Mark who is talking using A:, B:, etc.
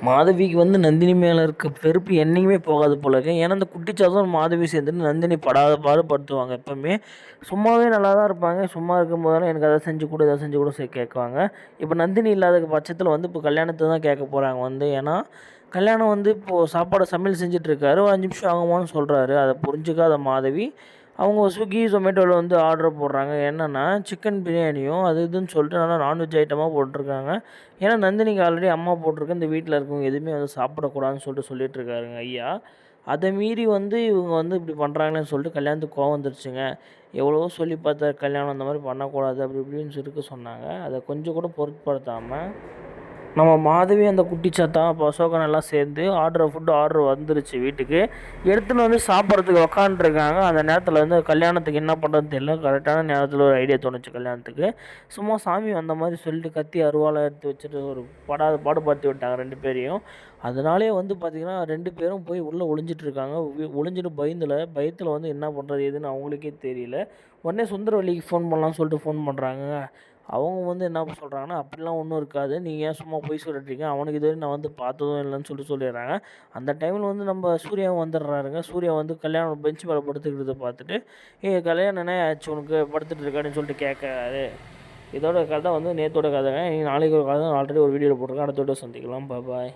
A: மாதவிக்கு வந்து நந்தினி மேலே இருக்க வெறுப்பு என்றைக்குமே போகாது போல இருக்கு. ஏன்னா இந்த குட்டிச்சாத்தான் மாதவி சேர்ந்துட்டு நந்தினி படாத பாடுபடுத்துவாங்க எப்போவுமே. சும்மாவே நல்லா தான் இருப்பாங்க. சும்மா இருக்கும்போதெல்லாம் எனக்கு அதை செஞ்சு கொடு இதை செஞ்சு கொடு கேட்குவாங்க. இப்போ நந்தினி இல்லாத பட்சத்தில் வந்து இப்போ கல்யாணத்தை தான் கேட்க போகிறாங்க வந்து. ஏன்னா கல்யாணம் வந்து இப்போது சாப்பாடு சமையல் செஞ்சிட்ருக்காரு. ஒரு 5 நிமிஷம் ஆகுமான்னு சொல்கிறாரு. அதை புரிஞ்சுக்காத மாதவி அவங்க ஸ்விக்கி ஜொமேட்டோவில் வந்து ஆர்டர் போடுறாங்க. என்னென்னா சிக்கன் பிரியாணியும் அது இதுன்னு சொல்லிட்டு நல்லா நான்வெஜ் ஐட்டமாக போட்டிருக்காங்க. ஏன்னா நந்தினிக்கு ஆல்ரெடி அம்மா போட்டிருக்கு, இந்த வீட்டில் இருக்கவங்க எதுவுமே வந்து சாப்பிடக்கூடாதுன்னு சொல்லிட்டு சொல்லிட்டுருக்காருங்க ஐயா. அதை மீறி வந்து இவங்க வந்து இப்படி பண்ணுறாங்களேன்னு சொல்லிட்டு கல்யாணத்துக்கு கோவம் வந்துருச்சுங்க. எவ்வளவோ சொல்லி பார்த்தாரு, கல்யாணம் அந்த மாதிரி பண்ணக்கூடாது அப்படி இப்படின்னு சொல்லிட்டு சொன்னாங்க. அதை கொஞ்சம் கூட பொருட்படுத்தாமல் நம்ம மாதவி அந்த குட்டிச்சாத்தான் இப்போ அசோகன் எல்லாம் சேர்ந்து ஃபுட்டு ஆர்டர் வந்துருச்சு வீட்டுக்கு. எடுத்துன்னு வந்து சாப்பிட்றதுக்கு உக்காண்ட்ருக்காங்க. அந்த நேரத்தில் வந்து கல்யாணத்துக்கு என்ன பண்ணுறதுன்னு தெரியல. கரெக்டான நேரத்தில் ஒரு ஐடியா தோணுச்சு கல்யாணத்துக்கு. சும்மா சாமி வந்த மாதிரி சொல்லிட்டு கத்தி அருவாளை எடுத்து வச்சுட்டு ஒரு பாடுபடுத்தி விட்டாங்க 2 பேரையும். அதனாலேயே வந்து பார்த்திங்கன்னா 2 பேரும் போய் உள்ளே ஒளிஞ்சிட்ருக்காங்க. ஒளிஞ்சிட்டு பயத்தில் வந்து என்ன பண்ணுறது ஏதுன்னு அவங்களுக்கே தெரியல. உடனே சுந்தரவல்லிக்கு ஃபோன் பண்ணலான்னு சொல்லிட்டு ஃபோன் பண்ணுறாங்க. அவங்க வந்து என்ன சொல்கிறாங்கன்னா, அப்படிலாம் ஒன்றும் இருக்காது. நீங்க ஏன் சும்மா பொய் சொல்லிட்ருக்கீங்க? அவனுக்கு இதுவரையும் நான் வந்து பார்த்ததும் இல்லைன்னு சொல்லிடுறாங்க. அந்த டைமில் வந்து நம்ம சூர்யாவும் வந்துடுறாருங்க. சூர்யா வந்து கல்யாணம் பெஞ்ச் மேலே படுத்துக்கிறத பார்த்துட்டு, கல்யாணம் என்ன ஆச்சு உனக்கு படுத்துட்டு இருக்கான்னு சொல்லிட்டு கேட்குறாரு. இதோட கதை வந்து நேத்தோட கதைங்க. நாளைக்கு ஒரு கதை ஆல்ரெடி ஒரு வீடியோவில் போட்டிருக்கேன். அடுத்த வீடியோ சந்திக்கலாம். பாய்.